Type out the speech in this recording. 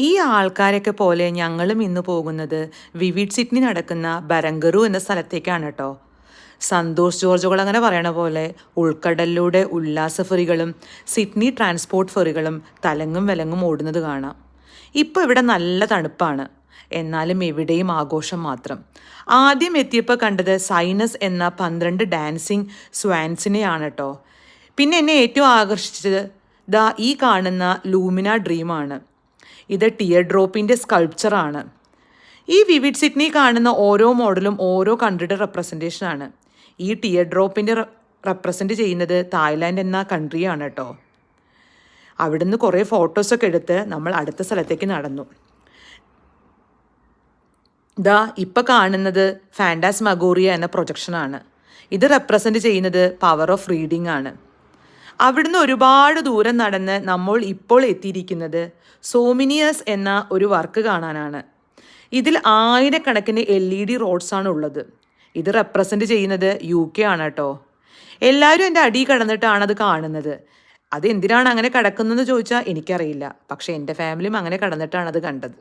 ഈ ആൾക്കാരൊക്കെ പോലെ ഞങ്ങളും ഇന്ന് പോകുന്നത് വിവിഡ് സിഡ്നി നടക്കുന്ന ബരങ്കറു എന്ന സ്ഥലത്തേക്കാണ് കേട്ടോ. സന്തോഷ് ജോർജുകൾ അങ്ങനെ പറയണ പോലെ ഉൾക്കടലിലൂടെ ഉല്ലാസ ഫെറികളും സിഡ്നി ട്രാൻസ്പോർട്ട് ഫെറികളും തലങ്ങും വിലങ്ങും ഓടുന്നത് കാണാം. ഇപ്പോൾ ഇവിടെ നല്ല തണുപ്പാണ്, എന്നാലും എവിടെയും ആഘോഷം മാത്രം. ആദ്യം എത്തിയപ്പോൾ കണ്ടത് സൈനസ് എന്ന 12 ഡാൻസിങ് സ്വാൻസിനെയാണ് കേട്ടോ. പിന്നെ എന്നെ ഏറ്റവും ആകർഷിച്ചത് ദാ ഈ കാണുന്ന ലൂമിന ഡ്രീമാണ്. ഇത് ടിയർ ഡ്രോപ്പിൻ്റെ സ്കൾപ്ചറാണ്. ഈ വിവിഡ് സിഡ്നി കാണുന്ന ഓരോ മോഡലും ഓരോ കൺട്രിയുടെ റെപ്രസെൻറ്റേഷനാണ്. ഈ ടിയർ ഡ്രോപ്പിൻ്റെ റെപ്രസെൻറ്റ് ചെയ്യുന്നത് തായ്ലാൻഡ് എന്ന കൺട്രിയാണ് കേട്ടോ. അവിടുന്ന് കുറേ ഫോട്ടോസൊക്കെ എടുത്ത് നമ്മൾ അടുത്ത സ്ഥലത്തേക്ക് നടന്നു. ദാ ഇപ്പം കാണുന്നത് ഫാൻറ്റാസ്മഗോറിയ എന്ന പ്രൊജക്ഷനാണ്. ഇത് റെപ്രസെൻറ്റ് ചെയ്യുന്നത് പവർ ഓഫ് റീഡിംഗ് ആണ്. അവിടുന്ന് ഒരുപാട് ദൂരം നടന്ന് നമ്മൾ ഇപ്പോൾ എത്തിയിരിക്കുന്നത് സോമിനിയസ് എന്ന ഒരു വർക്ക് കാണാനാണ്. ഇതിൽ ആയിരക്കണക്കിന് LED റോഡ്സാണ് ഉള്ളത്. ഇത് റെപ്രസെൻറ്റ് ചെയ്യുന്നത് UK ആണ് കേട്ടോ. എല്ലാവരും എൻ്റെ അടി കടന്നിട്ടാണ് അത് കാണുന്നത്. അത് എന്തിനാണ് അങ്ങനെ കിടക്കുന്നതെന്ന് ചോദിച്ചാൽ എനിക്കറിയില്ല. പക്ഷേ എൻ്റെ ഫാമിലിയും അങ്ങനെ കടന്നിട്ടാണ് അത് കണ്ടത്.